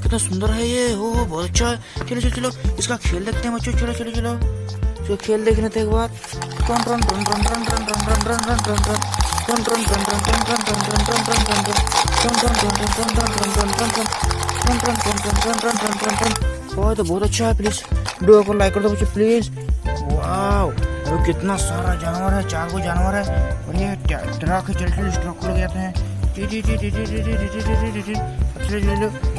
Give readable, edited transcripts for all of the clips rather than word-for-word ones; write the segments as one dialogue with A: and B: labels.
A: कितना सुंदर है ये, ओह बहुत अच्छा है। चलो चलो चलो इसका खेल देखते हैं बच्चों, चलो चलो चलो जो खेल देख लेते हैं एक बार। बहुत बहुत अच्छा है, प्लीज वीडियो को लाइक कर दो बच्चों प्लीज। वाओ अरे कितना सारा जानवर है, 4 को जानवर है और ये ट्रक है। चल चल इस ट्रक को लग जाते हैं,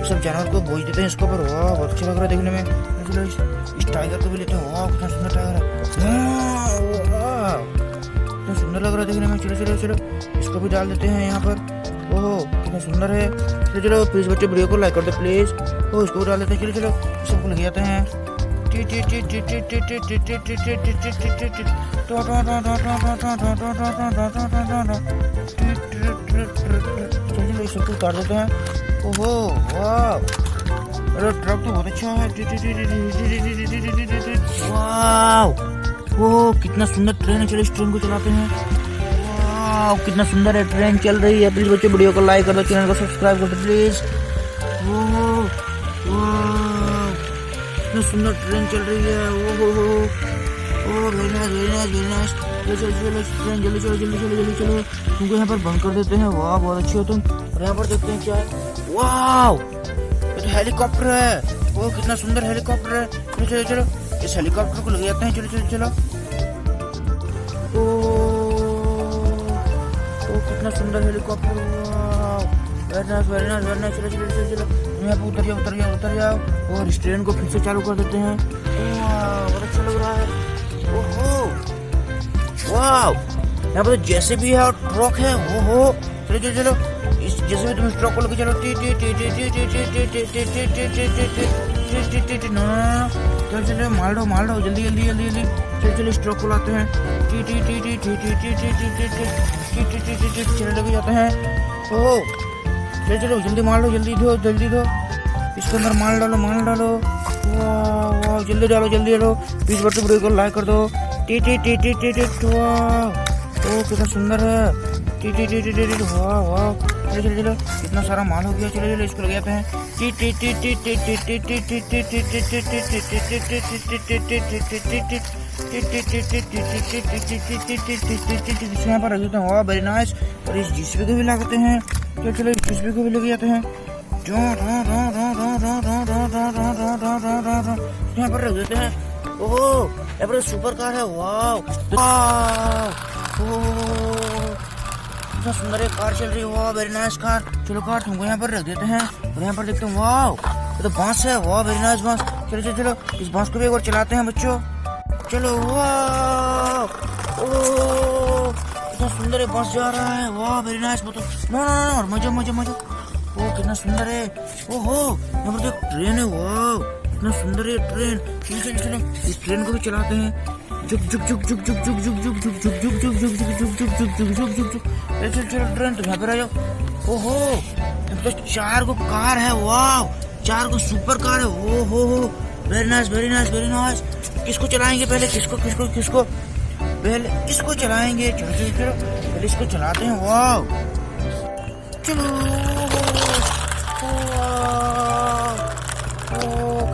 A: सब जानवर को बोझ देते हैं इसके ऊपर। वाह बहुत अच्छा लग रहा है देखने में। चलो इस टाइगर को भी लेते हैं, वाह कितना सुंदर टाइगर है, कितना सुंदर लग रहा है देखने में। चलो चलो चलो इसको भी डाल देते हैं यहाँ पर, ओह कितना सुंदर है। चलो चलो प्लीज बच्चे वीडियो को लाइक कर दो प्लीज। ओह इसको भी डाल देते हैं, चलो चलो सबको लग जाते हैं। सबको उतार देते हैं। ओहो वाह अरे ट्रक तो बहुत अच्छा है। वाह ओह कितना सुंदर ट्रेन है, चलो इस ट्रेन को चलाते हैं। वाह कितना सुंदर है, ट्रेन चल रही है। प्लीज बच्चे वीडियो को लाइक कर दो, चैनल को सब्सक्राइब कर दो प्लीज। कितना सुंदर ट्रेन चल रही है, oh very nice very nice very nice. चलो चलो चलो ट्रेन जल्दी चलो जल्दी चलो जल्दी चलो, तुमको यहाँ पर बंद कर देते हैं। वाह बहुत अच्छे हो तुम। और यहाँ पर देखते हैं क्या है, वाह ये तो हेलीकॉप्टर है, वो कितना सुंदर हेलीकॉप्टर है। चलो चलो चलो इस हेलीकॉप्टर को ले जाते हैं, चलो चलो चलो। ओ कितना सुंदर हेलीकॉप्टर, वाह very nice very nice very nice. चलो चलो चलो चलो यहाँ पर उतर जाओ उतर जाओ उतर जाओ और इस ट्रेन को फिर से चालू कर देते हैं। वाह बहुत अच्छा लग रहा है, ओहो वाह यहाँ पर जैसे भी है और ट्रक है, ओहो चलो चलो चलो इस जैसे भी तुम इस ट्रक को लेके चलो। चलो चलो मार दो जल्दी जल्दी जल्दी जल्दी। चलो चलो इस ट्रक को लाते हैं, चलो लेके जाते हैं। ओह चलो चलो जल्दी मार लो, जल्दी दो इसके अंदर माल डालो वाह वाह जल्दी डालो प्लीज बच्चों वीडियो को लाइक कर दो। वाह ओह कितना सुंदर है, वाह वाह चलो चलो कितना सारा माल हो गया। चलो चलो इसको लग जाते हैं। यहाँ पर रख देते हैं, वाह वेरी नाइस। और इस जीसीबी को भी लगाते हैं, चलो चलो इस जीसीबी को भी लेके जाते हैं, यहाँ पर रख देते हैं। ओह यहाँ पर सुपर कार है, वाह कितना सुंदर है, कार चल रही है, वाह वेरी नाइस कार। चलो कार तुमको यहाँ पर रख देते हैं और यहाँ पर देखते हैं, वाह ये तो बांस है, वाह वेरी नाइस बांस। चलो चलो चलो इस बांस को भी एक बार चलाते हैं बच्चों, चलो वाह ओह कितना सुंदर है, बांस जा रहा है, वाह वेरी नाइस। नो मजा मजा मजा, ओह कितना सुंदर है। ओहो यहाँ पर तो ट्रेन है, वाह कितना सुंदर है ट्रेन। चलो चलो चलो इस ट्रेन को भी चलाते हैं, जुक जुक जुक जुक जुक जुक जुक जुक जुक जुक जुक जुक जुक जुक जुक जुक जुक जुक जुक। चलो चलो ट्रेन तो यहाँ पर आ जाओ। ओहो यहाँ तो 4 को कार है, वाह 4 को सुपर कार है, ओहो very nice very nice very nice. किसको चलाएंगे पहले, किसको पहले इसको चलाएंगे। चलो चलो चलो पहले इसको चलाते हैं, वाह चलो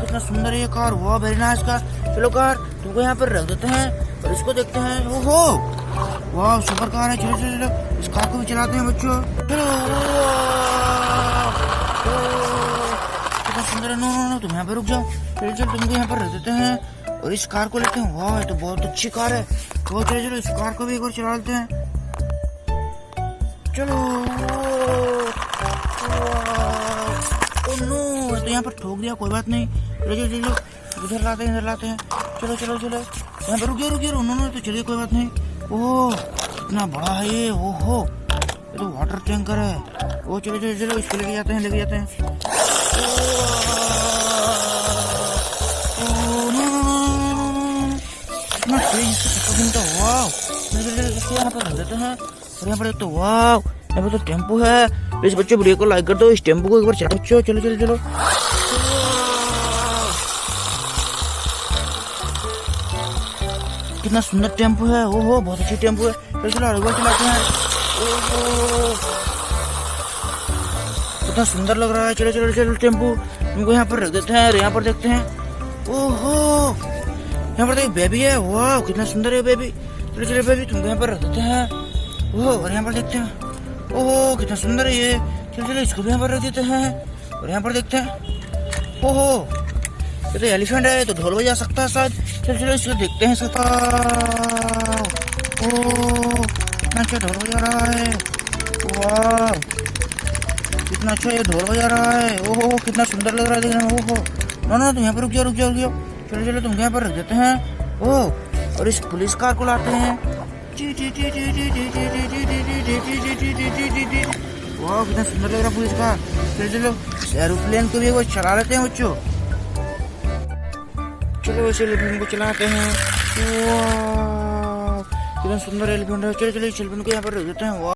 A: कितना सुंदर है ये कार, वाह वेरी नाइस कार। चलो कार तुमको यहाँ पर रख देते हैं और इसको देखते हैं, ओहो वाह सुपर कार है। चलो चलो चलो इस कार को भी चलाते हैं बच्चों, चलो कितना सुंदर है। नो तुम यहाँ पर रुक जाओ, चलो चलो तुमको यहाँ पर रख देते हैं और इस कार को लेते हैं, वाह ये तो बहुत अच्छी कार है। तो चलो चलो इस कार को भी एक बार चला लेते हैं, चलो नो तो यहाँ पर ठोक दिया, कोई बात नहीं। चलो चलो चलो इधर लाते हैं, चलो चलो चलो यहाँ पर रुक जाओ नो तो चलिए कोई बात नहीं। ओह कितना बड़ा है ये, ओहो ये तो वाटर टैंकर है। ओ चलो चलो चलो इसको लेके जाते हैं। इतना तेज इसका चक्कर घूमता, वाह इसको यहाँ पर रख देते हैं और यहाँ पर एक तो वाह यहाँ पर तो टेम्पो है। प्लीज बच्चों वीडियो को लाइक कर दो, इस टेम्पो को एक बार चलो चलो चलो चलो चलो। कितना सुंदर टेम्पो है, ओहो बहुत अच्छी टेम्पो है। चलो चलो एक बार चलाते हैं, ओहो कितना सुंदर लग रहा है। चलो चलो चलो टेम्पू इनको यहाँ पर रख देते हैं और यहाँ पर देखते हैं। ओहो यहाँ पर तो एक बेबी है। वाह कितना सुंदर है बेबी। चलो चलो बेबी तुमको यहाँ पर रख देते हैं। ओह और यहाँ पर देखते हैं। ओहो कितना सुंदर है ये। चलो चलो इसको भी यहाँ पर रख देते हैं और यहाँ पर देखते हैं। ओहो ये तो एलिफेंट है, तो ढोल बजा सकता है शायद। चलो चलो इसको देखते हैं इसका। ओह कितना अच्छा ढोल बजा रहा है। वाह कितना अच्छा ये ढोल बजा रहा है। ओहो कितना सुंदर लग रहा है देखने में। ओहो ना ना तुम यहाँ पर रुक जाओ रुक जाओ रुक जाओ। चलो चलो तुम यहाँ पर रख देते हैं। ओह और इस पुलिस कार को लाते हैं। वाह कितना सुंदर लग रहा है पुलिस कार। चलो चलो इस एरोप्लेन को भी वो चला लेते हैं बच्चों। चलो इस एलिफेंट को चलाते हैं। वाह कितना सुंदर एलिफेंट है। चलो चलो इस एलिफेंट को यहाँ पर रख देते हैं।